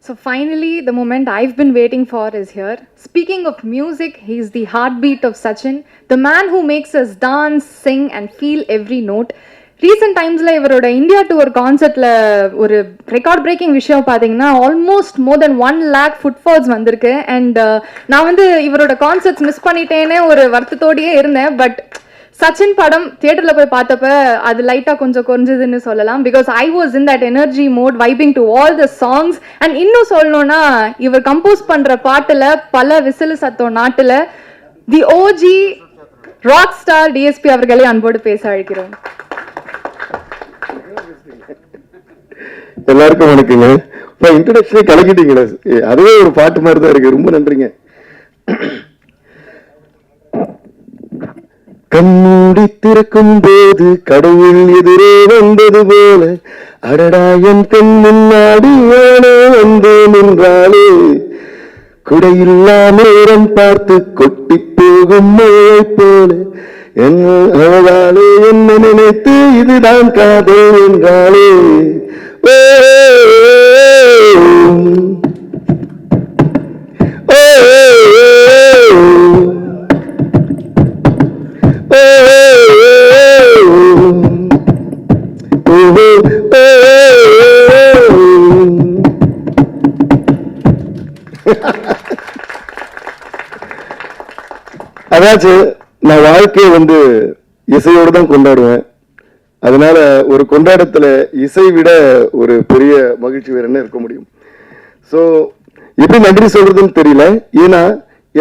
So finally, the moment I've been waiting for is here. Speaking of music, he's the heartbeat of Sachin, the man who makes us dance, sing, and feel every note. Recent டைம்ஸில் இவரோட India tour கான்சர்ட்டில் ஒரு record braking விஷயம் பார்த்தீங்கன்னா almost மோர் தென் 1,00,000 footfalls வந்திருக்கு. And நான் வந்து இவரோட concerts miss பண்ணிட்டேனே ஒரு வருத்தத்தோடையே இருந்தேன். பட் சச்சின் படம் தியேட்டரில் போய் பார்த்தப்ப அது லைட்டாக கொஞ்சம் குறைஞ்சதுன்னு சொல்லலாம். Because I was in that energy mode vibing to all the songs. And இன்னும் சொல்லணும்னா இவர் கம்போஸ் பண்ணுற பாட்டில் பல விசிலு சத்தம் நாட்டில் தி ஓஜி ராக் ஸ்டார் டிஎஸ்பி அவர்களே அன்போடு பேச அழைக்கிறோம். எல்லாருக்கும் வணக்கங்க. இப்போ இன்ட்ரடக்ஷனே கலக்கிட்டீங்களா? அதுவே ஒரு பாட்டு மாதிரி தான் இருக்கு. ரொம்ப நன்றிங்க. கண்ணூடி திறக்கும் போது கடவுள் எதிரே வந்தது போல அடடா என் பெண் முன்னாடி வந்து நின்றாளே குடையில்லா நேரம் பார்த்து கொட்டி போகும் மழை போல அவளாலே என்ன நினைத்து இதுதான் காதல் என்றாளே. அதாச்சும் நான் வாழ்க்கையை வந்து இசையோடு தான் கொண்டாடுவேன். அதனால ஒரு கொண்டாட்டத்துல இசை விட ஒரு பெரிய மகிழ்ச்சி வேற என்ன இருக்க முடியும்? ஸோ எப்படி நன்றி சொல்றதுன்னு தெரியல. ஏன்னா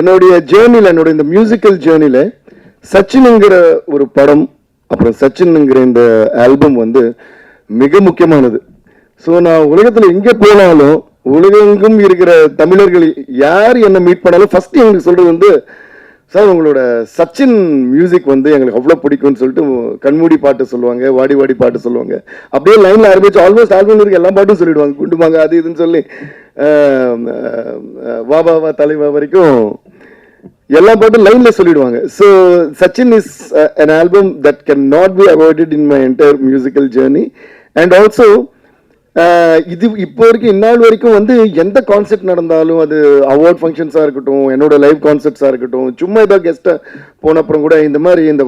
என்னுடைய ஜேர்னில, என்னோட இந்த மியூசிக்கல் ஜேர்னில சச்சின்ங்கிற ஒரு படம், அப்புறம் சச்சின்ங்கிற இந்த ஆல்பம் வந்து மிக முக்கியமானது. ஸோ நான் உலகத்துல எங்க போனாலும் உலகெங்கும் இருக்கிற தமிழர்கள் யார் என்ன மீட் பண்ணாலும் ஃபர்ஸ்ட் எங்களுக்கு சொல்றது வந்து, சார் உங்களோட சச்சின் மியூசிக் வந்து எங்களுக்கு அவ்வளோ பிடிக்கும்னு சொல்லிட்டு கண்மூடி பாட்டு சொல்லுவாங்க, வாடி வாடி பாட்டு சொல்லுவாங்க. அப்படியே லைனில் ஆரம்பிச்சு ஆல்மோஸ்ட் ஆல்பம் இருக்கு எல்லா பாட்டும் சொல்லிடுவாங்க, குண்டுமாங்க அது இதுன்னு சொல்லி வா வா வா தலைவா வரைக்கும் எல்லா பாட்டும் லைன்ல சொல்லிடுவாங்க. So Sachin is an album that cannot be avoided in my entire musical journey. And also இது இப்போ வரைக்கும் இந்நாள் வரைக்கும் வந்து எந்த கான்செர்ட் நடந்தாலும், அது அவார்ட் ஃபங்க்ஷன்ஸாக இருக்கட்டும், என்னோட லைவ் கான்செர்ட்ஸாக இருக்கட்டும், சும்மா ஏதாவது கெஸ்ட்டாக போன அப்புறம் கூட இந்த மாதிரி இந்த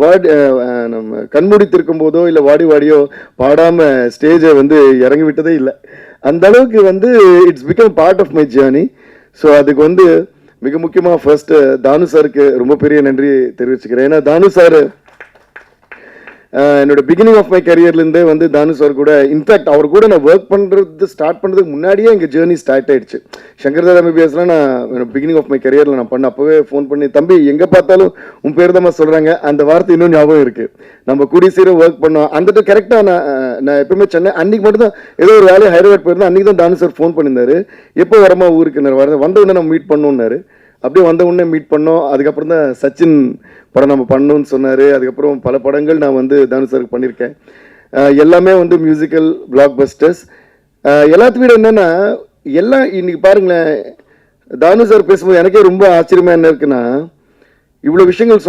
நம்ம கண்மூடி திருக்கும் போதோ இல்லை வாடி வாடியோ பாடாமல் ஸ்டேஜை வந்து இறங்கி விட்டதே இல்லை. அந்த அளவுக்கு வந்து it's become part of my journey. So அதுக்கு வந்து மிக முக்கியமாக ஃபர்ஸ்ட் தானு சாருக்கு ரொம்ப பெரிய நன்றி தெரிவிச்சுக்கிறேன். ஏன்னா தானு சார் என்னோட பிகினிங் ஆஃப் மை கரியர்லேருந்தே வந்து தானு சார் கூட, இன்ஃபேக்ட் அவர் கூட நான் ஒர்க் பண்ணுறது ஸ்டார்ட் பண்ணுறதுக்கு முன்னாடியே எங்கள் ஜேர்னி ஸ்டார்ட் ஆயிடுச்சு. சங்கர் தாதா எம்பிபிஎஸ்லாம் நான் பிகினிங் ஆஃப் மை கரியரில் நான் பண்ண அப்போவே ஃபோன் பண்ணி, தம்பி எங்கே பார்த்தாலும் உன் பேர் தான் சொல்கிறாங்க, அந்த வார்த்தை இன்னும் ஞாபகம் இருக்குது. நம்ம கூடி சீரம் ஒர்க் பண்ணோம். அந்த கரெக்டாக நான் எப்பவுமே சென்னை அன்றைக்கி மட்டும் தான் ஏதோ ஒரு வேலையை ஹைதராபாத் போயிருந்தேன். அன்றைக்கி தான் தானு சார் ஃபோன் பண்ணியிருந்தாரு, எப்போ வரமா ஊருக்கு வந்த உடனே நம்ம மீட் பண்ணோன்னாரு. அப்படியே வந்த உடனே மீட் பண்ணோம். அதுக்கப்புறம் தான் சச்சின் படம் நம்ம பண்ணணும்னு சொன்னார். அதுக்கப்புறம் பல படங்கள் நான் வந்து தானு சாருக்கு பண்ணியிருக்கேன். எல்லாமே வந்து மியூசிக்கல் பிளாக் பஸ்டர்ஸ். எல்லாத்து வீடு என்னென்னா, எல்லாம் இன்னைக்கு பாருங்களேன், தானு சார் பேசும்போது எனக்கே ரொம்ப ஆச்சரியமாக என்ன இருக்குன்னா, இவ்வளோ விஷயங்கள்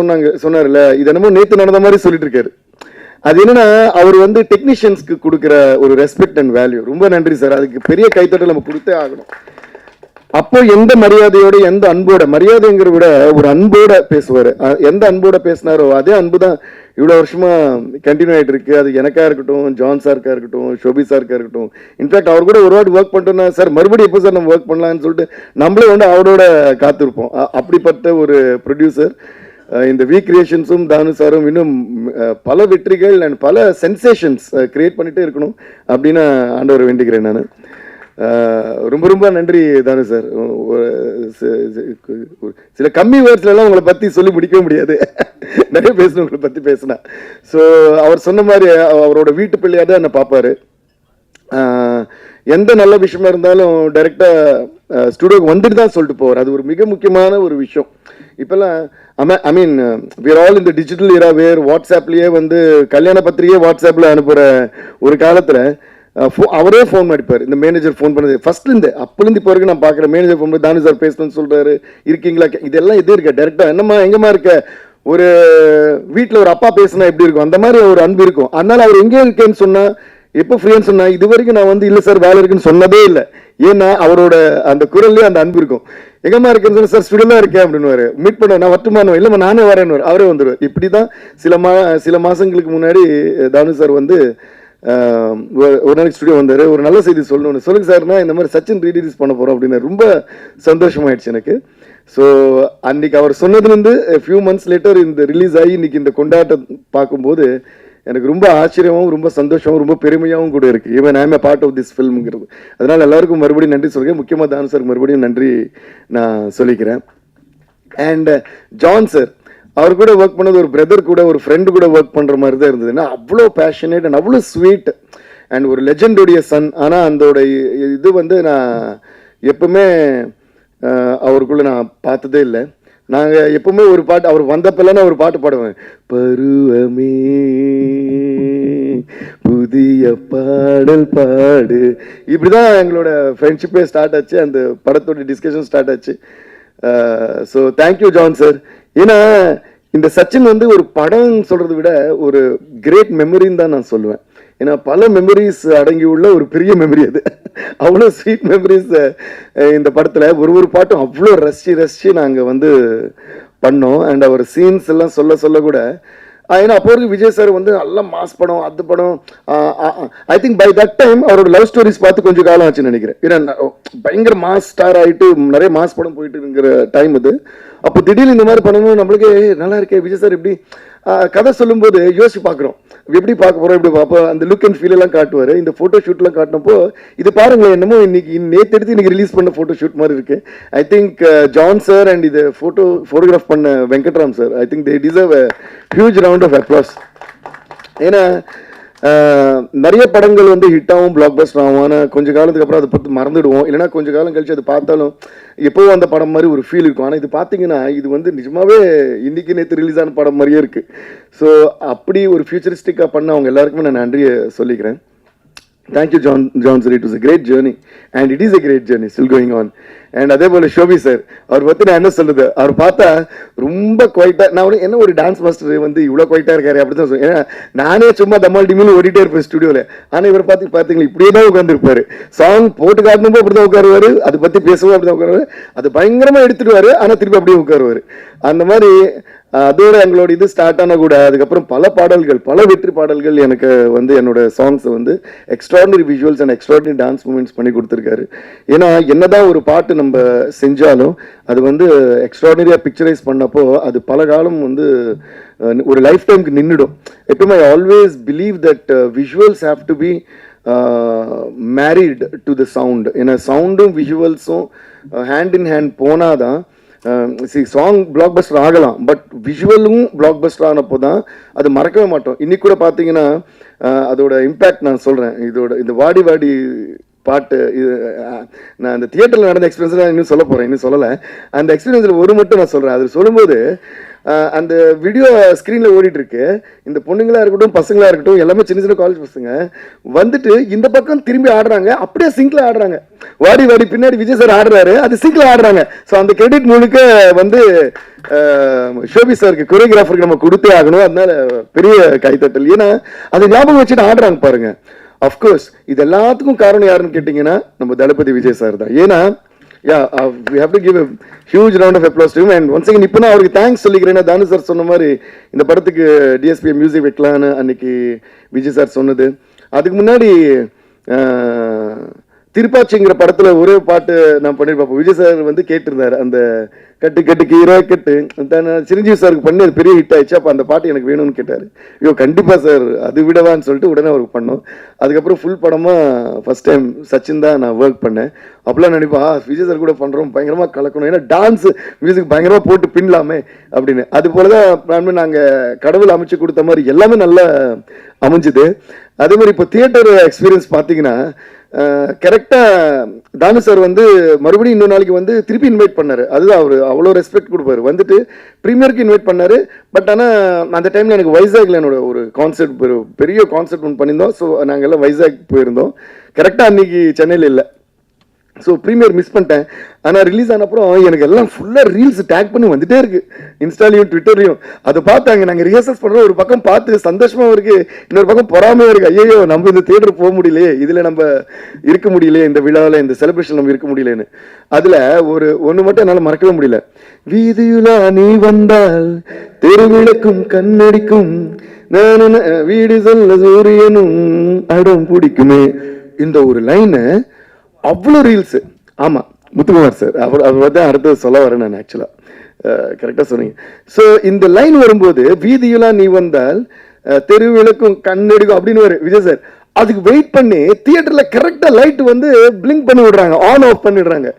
சொன்னார்ல, இது என்னமோ நேற்று நடந்த மாதிரி சொல்லிட்டு இருக்காரு. அது என்னன்னா, அவர் வந்து டெக்னீஷியன்ஸ்க்கு கொடுக்குற ஒரு ரெஸ்பெக்ட் அண்ட் வேல்யூ. ரொம்ப நன்றி சார், அதுக்கு பெரிய கைத்தட்டல் நம்ம கொடுத்தே ஆகணும். அப்போ எந்த மரியாதையோட, எந்த அன்போட, மரியாதைங்கிற விட ஒரு அன்போட பேசுவார். எந்த அன்போட பேசினாரோ அதே அன்பு தான் இவ்வளோ வருஷமா கண்டினியூ ஆகிட்டு இருக்கு. அது எனக்கா இருக்கட்டும், ஜான் சாருக்கா இருக்கட்டும், ஷோபி சாருக்கா இருக்கட்டும். இன்ஃபேக்ட் அவர் கூட ஒரு வாட்டி ஒர்க் பண்ணிட்டோம்னா, சார் மறுபடியும் எப்போ சார் நம்ம ஒர்க் பண்ணலாம்னு சொல்லிட்டு நம்மளே வந்து அவரோட காத்திருப்போம். அப்படிப்பட்ட ஒரு ப்ரொடியூசர். இந்த வி கிரியேஷன்ஸும் தானு சாரும் இன்னும் பல வெற்றிகள் அண்ட் பல சென்சேஷன்ஸ் கிரியேட் பண்ணிட்டே இருக்கணும் அப்படின்னு ஆண்டவரை வேண்டிக்கிறேன் நான். ரொம்ப ரொம்ப நன்றி தானு சார். சில கம்மி வேர்ட்ஸ்லாம் உங்களை பற்றி சொல்லி முடிக்கவே முடியாது, நிறைய பேசணும் உங்களை பற்றி பேசினா. ஸோ அவர் சொன்ன மாதிரி அவரோட வீட்டு பிள்ளையாக தான் என்னை பார்ப்பாரு. எந்த நல்ல விஷயமா இருந்தாலும் டைரெக்டாக ஸ்டுடியோக்கு வந்துட்டு தான் சொல்லிட்டு போவார். அது ஒரு மிக முக்கியமான ஒரு விஷயம். இப்போல்லாம் ஐ மீன் we are all in the digital era where வாட்ஸ்அப்லேயே வந்து கல்யாண பத்திரிகையே வாட்ஸ்அப்பில் அனுப்புகிற ஒரு காலத்தில் அவரே ஃபோன் அடிப்பார். இந்த மேனேஜர் ஃபோன் பண்ணது ஃபர்ஸ்ட்லேருந்து அப்போலேருந்து இப்போ வரைக்கும் நான் பார்க்குறேன். மேனேஜர் ஃபோன் பண்ணி தானு சார் பேசணும்னு சொல்கிறாரு, இருக்கீங்களா, இதெல்லாம் எது இருக்க டேரெக்டாக என்னம்மா எங்கேம்மா இருக்க, ஒரு வீட்டில் ஒரு அப்பா பேசுனா எப்படி இருக்கும் அந்த மாதிரி ஒரு அன்பு இருக்கும். அதனால அவர் எங்கே இருக்கேன்னு சொன்னால் எப்போ ஃப்ரீன்னு சொன்னா இது வரைக்கும் நான் வந்து இல்லை சார் வேலை இருக்குன்னு சொன்னதே இல்லை. ஏன்னா அவரோட அந்த குரல்லே அந்த அன்பு இருக்கும். எங்கம்மா இருக்குன்னு சார் ஸ்டுடியோல இருக்கேன் அப்படின்னு மீட் பண்ண நான் வரட்டுமானோ இல்லைம்மா நானே வரேன்னு அவரே வந்துடுவார். இப்படி தான் சில மாதங்களுக்கு முன்னாடி தானு சார் வந்து ஒரு நாளைக்கு ஸ்டுடியோ வந்தார். ஒரு நல்ல செய்தி சொல்லணும்னு சொல்லுங்க சார்னா இந்த மாதிரி சச்சின் ரீலீஸ் பண்ண போகிறோம் அப்படின்னு ரொம்ப சந்தோஷமாயிடுச்சு எனக்கு. ஸோ அன்னைக்கு அவர் சொன்னதுலேருந்து ஃபியூ மந்த்ஸ் லேட்டர் இந்த ரிலீஸ் ஆகி இன்னைக்கு இந்த கொண்டாட்டம் பார்க்கும்போது எனக்கு ரொம்ப ஆச்சரியமாகவும் ரொம்ப சந்தோஷமாகவும் ரொம்ப பெருமையாகவும் கூட இருக்குது. Even I am a part of this ஃபில்ம்ங்கிறது. அதனால் எல்லாருக்கும் மறுபடியும் நன்றி சொல்கிறேன். முக்கியமாக தானு சார் மறுபடியும் நன்றி நான் சொல்லிக்கிறேன். அண்ட் ஜான் சார் அவர் கூட ஒர்க் பண்ணது ஒரு பிரதர் கூட ஒரு ஃப்ரெண்டு கூட ஒர்க் பண்ணுற மாதிரி தான் இருந்ததுன்னா அவ்வளோ பேஷனேட் அண்ட் அவ்வளோ ஸ்வீட் அண்ட் ஒரு லெஜெண்டுடைய சன். ஆனால் அதோட இது வந்து நான் எப்பவுமே அவருக்குள்ள நான் பார்த்ததே இல்லை. நாங்கள் எப்பவுமே ஒரு பாட்டு அவர் வந்தப்பெல்லாம் நான் ஒரு பாட்டு பாடுவேன், பருவமே புதிய பாடல் பாடு. இப்படிதான் எங்களோட ஃப்ரெண்ட்ஷிப்பே ஸ்டார்ட் ஆச்சு, அந்த படத்தோட டிஸ்கஷன் ஸ்டார்ட் ஆச்சு. So thank you John sir. ஏன்னா இந்த சச்சின் வந்து ஒரு படம் சொல்றதை விட ஒரு கிரேட் மெமரின்னு தான் நான் சொல்லுவேன். ஏன்னா பல மெமரிஸ் அடங்கியுள்ள ஒரு பெரிய மெமரி அது. அவ்வளோ ஸ்வீட் மெமரிஸ் இந்த படத்தில் ஒரு பாட்டும் அவ்வளோ ரசிச்சு நாங்கள் வந்து பண்ணோம். அண்ட் அவர் சீன்ஸ் எல்லாம் சொல்ல கூட ஏன்னா அப்போ வரைக்கும் விஜய் சார் வந்து நல்லா மாஸ் படம் அது படம். I think by that time அவரோட லவ் ஸ்டோரிஸ் பார்த்து கொஞ்சம் காலம் ஆச்சுன்னு நினைக்கிறேன். ஏன்னா பயங்கர மாஸ் ஸ்டார் ஆகிட்டு நிறைய மாஸ் படம் போயிட்டு இருக்கிற டைம் அது. அப்போ திடீர்னு இந்த மாதிரி பண்ணணும் நம்மளுக்கு நல்லா இருக்கே விஜய் சார் எப்படி கதை சொல்லும்போது யோசிச்சு பார்க்குறோம் எப்படி பார்க்க போகிறோம் எப்படி பார்ப்போம். அந்த லுக் அண்ட் ஃபீல் எல்லாம் காட்டுவார். இந்த ஃபோட்டோ ஷூட்லாம் காட்டினப்போ இது பாருங்களேன் என்னமோ இன்னைக்கு நேற்று எடுத்து இன்னைக்கு ரிலீஸ் பண்ண ஃபோட்டோ ஷூட் மாதிரி இருக்கு. I think John sir and இது ஃபோட்டோகிராஃப் பண்ண Venkatram sir I think they deserve a huge round of applause. ஏன்னா நிறைய படங்கள் வந்து ஹிட் ஆகும் பிளாக் பஸ்டர் ஆகும். ஆனால் கொஞ்சம் காலத்துக்கு அப்புறம் அதை பற்றி மறந்துடுவோம். இல்லைனா கொஞ்சம் காலம் கழிச்சு அது பார்த்தாலும் எப்போவும் அந்த படம் மாதிரி ஒரு ஃபீல் இருக்கும். ஆனால் இது பார்த்தீங்கன்னா இது வந்து நிஜமாவே இன்னைக்கு நேற்று ரிலீஸ் ஆன படம் மாதிரியே இருக்கு. ஸோ அப்படி ஒரு ஃபியூச்சரிஸ்டிக்காக பண்ண அவங்க எல்லாருக்குமே நான் நன்றியை சொல்லிக்கிறேன். Thank you John sir. It was a great journey and it is a great journey still going on. And அதே போல ஷோபி சார் அவர் பற்றி நான் என்ன சொல்றது, அவர் பார்த்தா ரொம்ப குவைட்டா, நான் என்ன ஒரு டான்ஸ் மாஸ்டர் வந்து இவ்வளோ குவைட்டா இருக்காரு அப்படி தான் சொல்லுவேன். ஏன்னா நானே சும்மா தம்மால் டிமில் ஓடிட்டே இருப்பேன் ஸ்டுடியோவில். ஆனால் இவர் பார்த்தீங்களா இப்படியே தான் உட்காந்துருப்பாரு. சாங் போட்டு காட்டணுமோ அப்படி தான் உட்காருவாரு, அதை பற்றி பேசவும் அப்படி தான் உட்காருவாரு, அது பயங்கரமாக எடுத்துடுவாரு, ஆனால் திருப்பி அப்படியே உட்காருவாரு. அந்த மாதிரி அதோட எங்களோட இது ஸ்டார்ட் ஆன கூட அதுக்கப்புறம் பல பாடல்கள் பல வெற்றி பாடல்கள் எனக்கு வந்து என்னோட சாங்ஸை வந்து extraordinary visuals and extraordinary dance moments பண்ணி கொடுத்துருக்காரு. ஏன்னா என்னதான் ஒரு பாட்டு நம்ம செஞ்சாலும் அது வந்து எக்ஸ்ட்ராடினரியாக பிக்சரைஸ் பண்ணப்போ அது பல காலம் வந்து ஒரு லைஃப் டைமுக்கு நின்றுடும். எப்பவுமே I always believe that visuals have to be married to the sound. ஏன்னா சவுண்டும் விஷுவல்ஸும் ஹேண்ட் இன் ஹேண்ட் போனாதான் சாங் பிளாக் பஸ்டர் ஆகலாம். பட் விஷுவலும் பிளாக் பஸ்டர் ஆனப்போ தான் அது மறக்கவே மாட்டோம். இன்னைக்கு கூட பார்த்தீங்கன்னா அதோட இம்பேக்ட் நான் சொல்கிறேன். இந்த வாடி வாடி பாட்டு இது நான் அந்த தியேட்டரில் நடந்த எக்ஸ்பீரியன்ஸ் நான் இன்னும் சொல்ல போகிறேன், இன்னும் சொல்லலை. அந்த எக்ஸ்பீரியன்ஸில் ஒரு மட்டும் நான் சொல்கிறேன். அது சொல்லும்போது அந்த வீடியோ ஸ்க்ரீனில் ஓடிட்டு இருக்கு. இந்த பொண்ணுங்களாக இருக்கட்டும் பசங்களாக இருக்கட்டும் எல்லாமே சின்ன சின்ன காலேஜ் பசங்க வந்துட்டு இந்த பக்கம் திரும்பி ஆடுறாங்க, அப்படியே சிங்கில் ஆடுறாங்க. வாடி வாடி பின்னாடி விஜய் சார் ஆடுறாரு, அது சிங்கில் ஆடுறாங்க. ஸோ அந்த கிரெடிட் முழுக்க வந்து ஷோபி சாருக்கு கொரியோகிராஃபருக்கு நம்ம கொடுத்தே ஆகணும். அதனால பெரிய கைத்தட்டல். ஏன்னா அதை ஞாபகம் வச்சுட்டு ஆடுறாங்க பாருங்க. அஃப்கோர்ஸ் இது எல்லாத்துக்கும் காரணம் யாருன்னு கேட்டிங்கன்னா நம்ம தளபதி விஜய் சார் தான். ஏன்னா we have to give a huge round of applause to him. And once again இப்போ நான் அவருக்கு தேங்க்ஸ் சொல்லிக்கிறேன். தானு சார் சொன்ன மாதிரி இந்த படத்துக்கு டிஎஸ்பி மியூசிக் வைக்கலான்னு அன்னைக்கு விஜய் சார் சொன்னது. அதுக்கு முன்னாடி திருப்பாச்சிங்கிற படத்துல ஒரே பாட்டு நான் பண்ணிருப்பேன். விஜய் சார் வந்து கேட்டிருந்தாரு அந்த கட்டு கட்டு கீரோ கட்டு சிரஞ்சீவி சாருக்கு பண்ணி அது பெரிய ஹிட் ஆயிடுச்சு. அப்போ அந்த பாட்டு எனக்கு வேணும்னு கேட்டார். ஐயோ கண்டிப்பா சார் அது விடவான்னு சொல்லிட்டு உடனே அவருக்கு பண்ணோம். அதுக்கப்புறம் ஃபுல் படமா ஃபர்ஸ்ட் டைம் சச்சின் தான் நான் ஒர்க் பண்ணேன். அப்பெல்லாம் நினைப்பா விஜய் சார் கூட பண்றோம் பயங்கரமா கலக்கணும், ஏன்னா டான்ஸ் மியூசிக் பயங்கரமா போட்டு பின்னலாமே அப்படின்னு. அது போலதான் நாங்கள் கடவுள் அமைச்சு கொடுத்த மாதிரி எல்லாமே நல்லா அமைஞ்சுது. அதே மாதிரி இப்போ தியேட்டர் எக்ஸ்பீரியன்ஸ் பார்த்தீங்கன்னா கரெக்டாக தானு சார் வந்து மறுபடியும் இன்னொரு நாளைக்கு வந்து திருப்பி இன்வைட் பண்ணார். அதுதான் அவர் அவ்வளோ ரெஸ்பெக்ட் கொடுப்பாரு. வந்துட்டு ப்ரீமியருக்கு இன்வைட் பண்ணார். பட் ஆனால் அந்த டைமில் எனக்கு வைசாக்ல என்னோட ஒரு கான்செர்ட் பெரிய கான்செர்ட் ஒன்று பண்ணியிருந்தோம். ஸோ நாங்கள் எல்லாம் வைசாக் போயிருந்தோம். கரெக்டாக அன்னைக்கு சென்னையில் இல்லை. ஸோ ப்ரீமியர் மிஸ் பண்ணிட்டேன். ஆனால் ரிலீஸ் ஆன அப்புறம் எனக்கு எல்லாம் ஃபுல்லாக ரீல்ஸ் டேக் பண்ணி வந்துட்டே இருக்கு, இன்ஸ்டாலையும் ட்விட்டர்லையும். அதை பார்த்தாங்க, நாங்கள் ரிஹர்சல்ஸ் பண்ணுறோம், ஒரு பக்கம் பார்த்து சந்தோஷமாக இருக்கு, இன்னொரு பக்கம் பொறாமையாக இருக்கு. ஐயோ நம்ம இந்த தியேட்டர் போக முடியலையே, இதில் நம்ம இருக்க முடியலையே, இந்த விழாவில் இந்த செலிப்ரேஷன் நம்ம இருக்க முடியலன்னு. அதில் ஒன்று மட்டும் என்னால் மறக்கவே முடியல. வீதியுலா நீ வந்தால் தெருவிளக்கும் கண்ணடிக்கும், வீடு சொல்ல சூரியனும் அடம் பிடிக்குமே, இந்த ஒரு லைனு அவ்வளோ ரீல்ஸு. ஆமாம், முத்துக்குமார் சார் அவர் தான் அடுத்தது சொல்ல வரேன் நான். ஆக்சுவலாக கரெக்டாக சொன்னீங்க. ஸோ இந்த லைன் வரும்போது வீதியெல்லாம் நீ வந்தால் தெருவிளக்கும் கண்ணெடுக்கும் அப்படின்னு வரும் விஜய் சார். அதுக்கு வெயிட் பண்ணி தியேட்டரில் கரெக்டாக லைட் வந்து பிளிங்க் பண்ணி விடுறாங்க, ஆன் ஆஃப் பண்ணிடுறாங்க.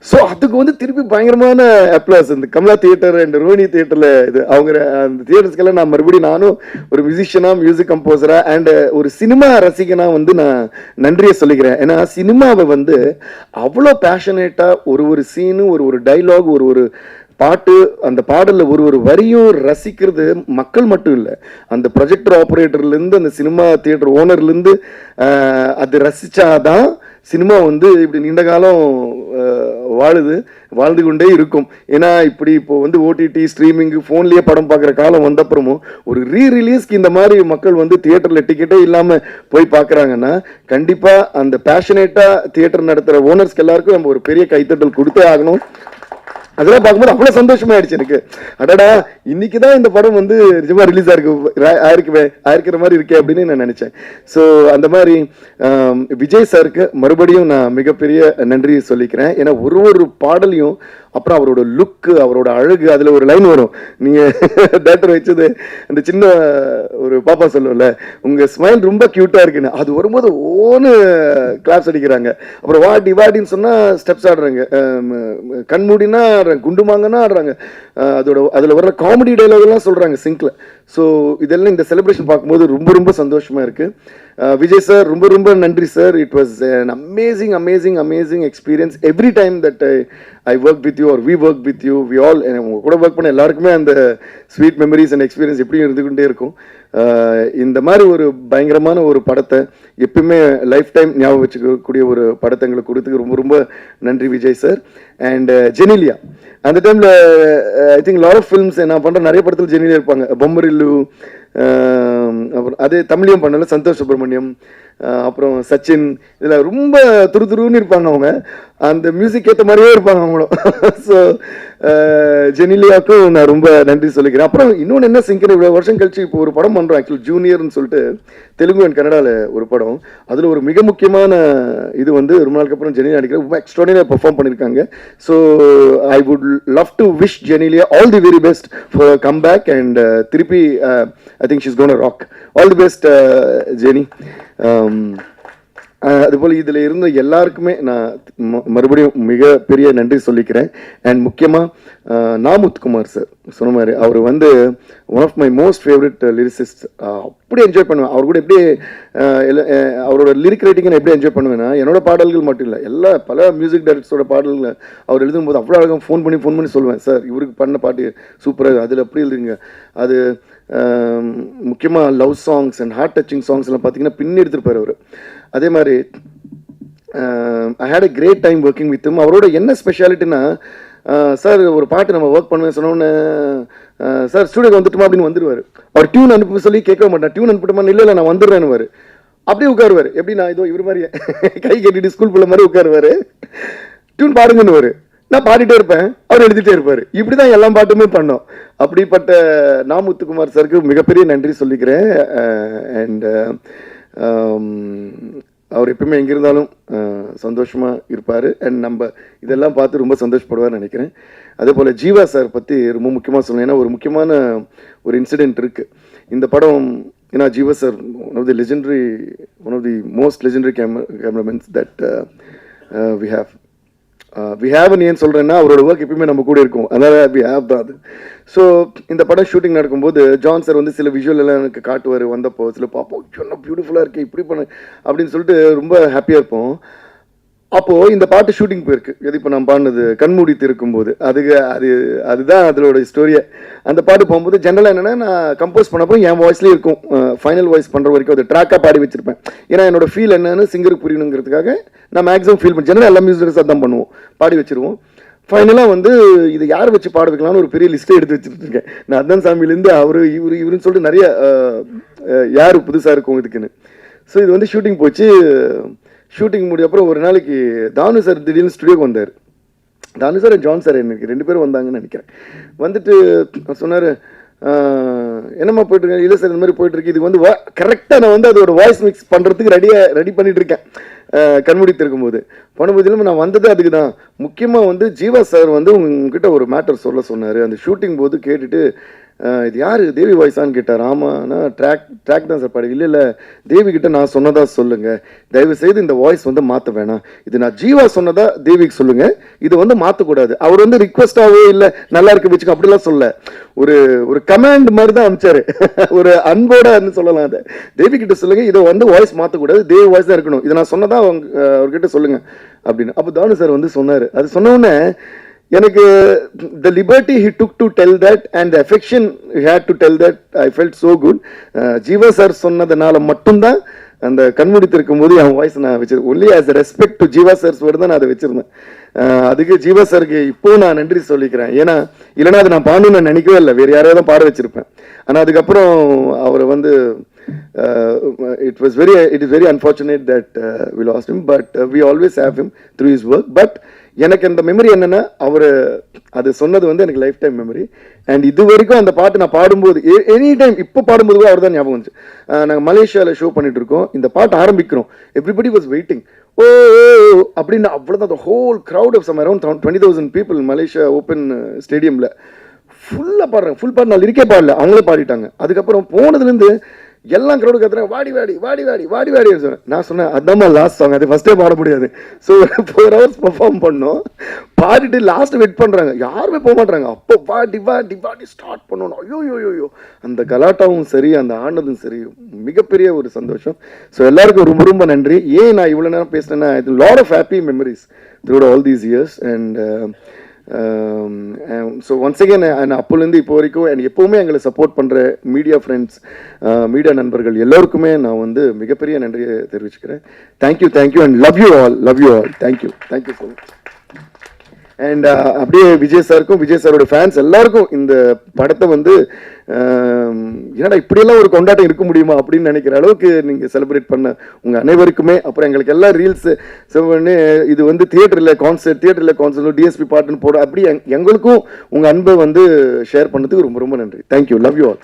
ஸோ அதுக்கு வந்து திருப்பி பயங்கரமான அப்ளாஸ். இந்த கமலா தியேட்டர் அண்ட் ரோஹினி தியேட்டரில் இது அவங்க அந்த தியேட்டர்ஸ்க்கெல்லாம் நான் மறுபடியும் நானும் ஒரு மியூசிஷியனாக, மியூசிக் கம்போசராக அண்ட் ஒரு சினிமா ரசிகனாக வந்து நான் நன்றியை சொல்லிக்கிறேன். ஏன்னா சினிமாவை வந்து அவ்வளோ பேஷனேட்டாக ஒரு சீனு, ஒரு டைலாக், ஒரு பாட்டு, அந்த பாடலில் ஒரு வரியும் ரசிக்கிறது மக்கள் மட்டும் இல்லை, அந்த ப்ரொஜெக்டர் ஆப்ரேட்டர்லேருந்து அந்த சினிமா தியேட்டர் ஓனர்லேருந்து அது ரசித்தாதான் சினிமா வந்து இப்படி நீண்ட காலம் வாழ்ந்து கொண்டே இருக்கும். ஏன்னா இப்போ வந்து ஓடிடி ஸ்ட்ரீமிங்கு ஃபோன்லேயே படம் பார்க்குற காலம் வந்தப்புறமும் ஒரு ரீரிலீஸ்க்கு இந்த மாதிரி மக்கள் வந்து தியேட்டரில் டிக்கெட்டே இல்லாமல் போய் பார்க்குறாங்கன்னா கண்டிப்பாக அந்த பேஷனேட்டாக தியேட்டர் நடத்துகிற ஓனர்ஸ்க்கு எல்லாருக்கும் நம்ம ஒரு பெரிய கைத்தட்டல் கொடுத்தே ஆகணும். அதெல்லாம் பார்க்கும்போது அவ்வளோ சந்தோஷமாயிடுச்சு எனக்கு. அடடா, இன்னைக்கு தான் இந்த படம் வந்து நிஜமாக ரிலீஸ் ஆயிருக்கிற மாதிரி இருக்கே அப்படின்னு நான் நினச்சேன். ஸோ அந்த மாதிரி விஜய் சாருக்கு மறுபடியும் நான் மிகப்பெரிய நன்றி சொல்லிக்கிறேன். ஏன்னா ஒரு பாடலையும், அப்புறம் அவரோட லுக்கு, அவரோட அழகு, அதில் ஒரு லைன் வரும், நீங்கள் தேட்டர் வச்சது அந்த சின்ன ஒரு பாப்பா சொல்லுவோம்ல, உங்கள் ஸ்மைல் ரொம்ப க்யூட்டாக இருக்குன்னு, அது வரும்போது ஓன்னு கிளாப்ஸ் அடிக்கிறாங்க. அப்புறம் வாட்டின்னு சொன்னால் ஸ்டெப்ஸ் ஆடுறாங்க, கண்மூடினா குண்டுமாங்கன்னா ஆடுறாங்க, அதில் வர்ற காமெடி டைலாக்லாம் சொல்கிறாங்க சிங்கில். ஸோ இதெல்லாம் இந்த செலிப்ரேஷன் பார்க்கும்போது ரொம்ப சந்தோஷமாக இருக்குது. விஜய் சார் ரொம்ப நன்றி sir. It was an amazing experience every time that I work with you or we work with you. We all உங்க கூட ஒர்க் பண்ண எல்லாருக்குமே அந்த ஸ்வீட் மெமரிஸ் அண்ட் எக்ஸ்பீரியன்ஸ் எப்படியும் இருந்துகிட்டே இருக்கும். இந்த மாதிரி ஒரு பயங்கரமான ஒரு படத்தை எப்பயுமே லைஃப் டைம் ஞாபகம் வச்சுக்கக்கூடிய ஒரு படத்தை எங்களுக்கு கொடுத்துக்கு ரொம்ப நன்றி விஜய் சார். அண்ட் ஜெனிலியா, அந்த டைமில் I think lot of films நான் பண்ணுற நிறைய படத்தில் ஜெனிலியா இருப்பாங்க. பொம்மரில்லு, அப்புறம் அதே தமிழையும் பண்ணல, சந்தோஷ் சுப்ரமணியம், அப்புறம் சச்சின், இதில் ரொம்ப துருன்னு இருப்பாங்க அவங்க. அந்த மியூசிக் ஏற்ற மாதிரியே இருப்பாங்க அவங்களும். ஸோ ஜெனிலியாவுக்கும் நான் ரொம்ப நன்றி சொல்லிக்கிறேன். அப்புறம் இன்னொன்று என்ன சிங்கர், இவ்வளோ வருஷம் கழிச்சு இப்போ ஒரு படம் பண்ணுறோம் ஆக்சுவலி, ஜூனியர்னு சொல்லிட்டு தெலுங்கு அண்ட் கன்னடாவில் ஒரு படம். அதில் ஒரு மிக முக்கியமான இது வந்து ரொம்ப நாளுக்கு அப்புறம் ஜெனிலியா நடிக்கிற ரொம்ப எக்ஸ்ட்ராடினரியாக பெர்ஃபார்ம் பண்ணியிருக்காங்க. So I would love to wish Genelia all the very best for come back and திருப்பி I think she's gonna rock. All the best Geni. அதுபோல் இதில் இருந்த எல்லாருக்குமே நான் மறுபடியும் மிகப்பெரிய நன்றி சொல்லிக்கிறேன். அண்ட் முக்கியமாக நாமுத்துக்குமார் சார் சொன்ன மாதிரி, அவர் வந்து one of my most favourite lyricist. அப்படி என்ஜாய் பண்ணுவேன் அவர் கூட. எப்படி அவரோட லிரிக் ரைட்டிங்கை நான் எப்படி என்ஜாய் பண்ணுவேன்னா, என்னோட பாடல்கள் மட்டும் இல்லை, பல மியூசிக் டைரக்டர்ஸோட பாடல்களை அவர் எழுதும்போது அவ்வளோ அழகாக ஃபோன் பண்ணி சொல்லுவேன், சார் இவருக்கு பண்ண பாட்டு சூப்பராக, அதில் அப்படி எழுதுங்க. அது முக்கியமாக love songs and heart touching சாங்ஸ்லாம் பார்த்தீங்கன்னா பின்னி எடுத்துருப்பார் அவர். அதே மாதிரி I had a great time working with him. அவரோட என்ன ஸ்பெஷாலிட்டினா, சார் ஒரு பாட்டு நம்ம ஒர்க் பண்ணுவேன் சொன்னோன்னே, சார் ஸ்டூடியோக்கு வந்துட்டுமா அப்படின்னு வந்துடுவார். அவர் டியூன் அனுப்ப சொல்லி கேட்க மாட்டேன், டியூன் அனுப்பிட்டுமா, இல்லை நான் வந்துடுறேன்னு அப்படியே உட்காருவார். எப்படி நான் இதோ இவர் மாதிரி கை கட்டிட்டு ஸ்கூல் பிள்ளை மாதிரி உட்காருவார். டியூன் பாருங்கன்னு நான் பாடிட்டே இருப்பேன், அவர் எழுதிட்டே இருப்பார். இப்படி தான் எல்லா பாட்டுமே பண்ணோம். அப்படிப்பட்ட நாமுத்துக்குமார் சாருக்கு மிகப்பெரிய நன்றி சொல்லிக்கிறேன். அண்ட் அவர் எப்பவுமே எங்கே இருந்தாலும் சந்தோஷமாக இருப்பார். அண்ட் நம்ம இதெல்லாம் பார்த்து ரொம்ப சந்தோஷப்படுவார்னு நினைக்கிறேன். அதே போல் ஜீவா சார் பற்றி ரொம்ப முக்கியமாக சொல்லணும். ஏன்னா ஒரு முக்கியமான ஒரு இன்சிடெண்ட் இருக்குது இந்த படம். ஏன்னா Jeeva sir one of the most legendary cameramen that we ஹேவ்னு ஏன் சொல்கிறேன்னா, அவரோட ஒர்க் எப்பயுமே நம்ம கூட இருக்கும், அதனால் வி ஹேவ் தான் அது. ஸோ இந்த படம் ஷூட்டிங் நடக்கும்போது ஜான் சார் வந்து சில விஷுவல் எல்லாம் எனக்கு காட்டுவார். வந்தப்போ சில பார்ப்போம், சொன்னால் பியூட்டிஃபுல்லாக இருக்குது, இப்படி பண்ண அப்படின்னு சொல்லிட்டு ரொம்ப ஹாப்பியாக இருப்போம். அப்போது இந்த பாட்டு ஷூட்டிங் போயிருக்கு. எது இப்போ நான் பாடினது கண்மூடி திறக்கும்போது அதுதான் அதோட ஸ்டோரியை. அந்த பாட்டு போகும்போது ஜென்ரலாக என்னென்னா, நான் கம்போஸ் பண்ணப்போ என் வாய்ஸ்லேயே இருக்கும். ஃபைனல் வாய்ஸ் பண்ணுற வரைக்கும் அது ட்ராக்காக பாடி வச்சிருப்பேன். ஏன்னா என்னோட ஃபீல் என்னன்னு சிங்கருக்கு புரியணுங்கிறதுக்காக நான் மேக்ஸிமம் ஃபீல் பண்ணி ஜென்ரலாக எல்லா மியூசிக்கர்ஸ் அதான் பண்ணுவோம், பாடி வச்சிருவோம். ஃபைனலாக வந்து இது யார் வச்சு பாட வைக்கலாம்னு ஒரு பெரிய லிஸ்ட்டை எடுத்து வச்சுட்டு இருக்கேன். நான் அதான் சாமியிலேருந்து இவருன்னு சொல்லிட்டு நிறைய யார் புதுசாக இருக்கும் இதுக்குன்னு. ஸோ இது வந்து ஷூட்டிங் போச்சு. ஷூட்டிங் முடிய அப்புறம் ஒரு நாளைக்கு தானு சார் திடீர்னு ஸ்டுடியோக்கு வந்தார். தானு சார் ஜான் சார் எனக்கு 2 பேரும் வந்தாங்கன்னு நினைக்கிறேன். வந்துட்டு சொன்னார், என்னம்மா போயிட்டுருக்கேன். இல்லை சார் இந்த மாதிரி போயிட்டுருக்கு. இது வந்து கரெக்டாக நான் வந்து அதோட வாய்ஸ் மிக்ஸ் பண்ணுறதுக்கு ரெடி பண்ணிட்டு இருக்கேன். கண்முடித்து இருக்கும்போது பண்ணும்போது இல்லாமல் நான் வந்தது அதுக்கு தான். முக்கியமாக வந்து ஜீவா சார் வந்து உங்ககிட்ட ஒரு மேட்டர் சொல்ல சொன்னார். அந்த ஷூட்டிங் போது கேட்டுட்டு, இது யார் தேவி வாய்ஸான்னு கேட்டார். ஆமாண்ணா ட்ராக் தான் சார் பாடு. இல்லை தேவி கிட்ட நான் சொன்னதா சொல்லுங்கள், தயவு செய்து இந்த வாய்ஸ் வந்து மாற்ற வேணாம், இது நான் ஜீவா சொன்னதா தேவிக்கு சொல்லுங்கள், இது வந்து மாற்றக்கூடாது. அவர் வந்து ரிக்வஸ்டாகவோ இல்லை நல்லா இருக்க வச்சுக்க அப்படிலாம் சொல்ல, ஒரு கமாண்ட் மாதிரி தான் அனுப்பிச்சாரு. ஒரு அன்போட சொல்லலாம். அதை தேவி கிட்ட சொல்லுங்கள், இதை வந்து வாய்ஸ் மாற்றக்கூடாது, தேவி வாய்ஸ் தான் இருக்கணும், இதை நான் சொன்னதா அவர்கிட்ட சொல்லுங்கள் அப்படின்னு. அப்போ தானு சார் வந்து சொன்னார். அது சொன்ன உடனே எனக்கு the liberty he took to tell that and the affection he had to tell that, I felt so good. Jeeva sir சொன்னதுனால மட்டும்தான் அந்த கண்மூடித்து இருக்கும்போது என் வாய்ஸ் நான் வச்சிருக்கேன். Only as a respect to Jeeva sir's word தான் நான் அதை வச்சிருந்தேன். அதுக்கு ஜீவா சாருக்கு இப்போ நான் நன்றி சொல்லிக்கிறேன். ஏன்னா இல்லைன்னா அதை நான் பாடணும்னு நான் நினைக்கவே இல்லை, வேறு யாரையாவது தான் பாட வச்சிருப்பேன். ஆனால் அதுக்கப்புறம் அவரை வந்து it is very unfortunate that we lost him, but we always have him through his work. But எனக்கு அந்த மெமரி என்னன்னா, அவர் அது சொன்னது வந்து எனக்கு லைஃப் டைம் மெமரி. அண்ட் இது வரைக்கும் அந்த பாட்டு நான் பாடும்போது எனி டைம் இப்போ பாடும்போது கூட அவர் தான் ஞாபகம் வந்துச்சு. நாங்கள் மலேசியாவில் ஷோ பண்ணிட்டு இருக்கோம், இந்த பாட்டு ஆரம்பிக்கிறோம், எவ்ரிபடி வாஸ் வெயிட்டிங். ஓ அப்படின்னு அவ்வளோதான். அந்த whole crowd of some around 20,000 people Malaysia open ஸ்டேடியமில் ஃபுல்லாக பாடுறாங்க. ஃபுல் பாட்டு நான் இருக்கே பாடல, அவங்களே பாடிட்டாங்க. அதுக்கப்புறம் போனதுலேருந்து எல்லாம் க்ரௌடு கத்துறேன், வாடி வாடி வாடி வாடி வாடி வாடின்னு சொன்னேன். நான் சொன்னேன், அதாம்மா லாஸ்ட் சாங், அது ஃபஸ்ட்டே பாட முடியாது. ஸோ 4 hours பெர்ஃபார்ம் பண்ணோம். பாடிட்டு லாஸ்ட் வெயிட் பண்ணுறாங்க, யாருமே போக மாட்டாங்க. அப்போ வாடி வாடி வாடி ஸ்டார்ட் பண்ணணும். ஐயோ அந்த கலாட்டாவும் சரி, அந்த ஆனதும் சரி, மிகப்பெரிய ஒரு சந்தோஷம். ஸோ எல்லாருக்கும் ரொம்ப ரொம்ப நன்றி. ஏன் நான் இவ்வளோ நேரம் பேசினேன்னா, இது lot of happy memories throughout all these years. And so once again அப்போலேருந்து இப்போ வரைக்கும் எனக்கு எப்போவுமே எங்களை சப்போர்ட் பண்ணுற மீடியா ஃப்ரெண்ட்ஸ், மீடியா நண்பர்கள் எல்லோருக்குமே நான் வந்து மிகப்பெரிய நன்றியை தெரிவிச்சுக்கிறேன். Thank you and love you all thank you so much. And அப்படியே விஜய் சாரோட ஃபேன்ஸ் எல்லாருக்கும் இந்த படத்தை வந்து ஏன்னா இப்படியெல்லாம் ஒரு கொண்டாட்டம் இருக்க முடியுமா அப்படின்னு நினைக்கிற அளவுக்கு நீங்கள் செலிப்ரேட் பண்ண உங்கள் அனைவருக்குமே, அப்புறம் எங்களுக்கு எல்லாம் ரீல்ஸு பண்ணி இது வந்து தியேட்டரில் கான்சர்ட் டிஎஸ்பி பாட்டுன்னு போட அப்படி எங்களுக்கும் உங்கள் அன்பை வந்து ஷேர் பண்ணதுக்கு ரொம்ப ரொம்ப நன்றி. Thank you, love you all.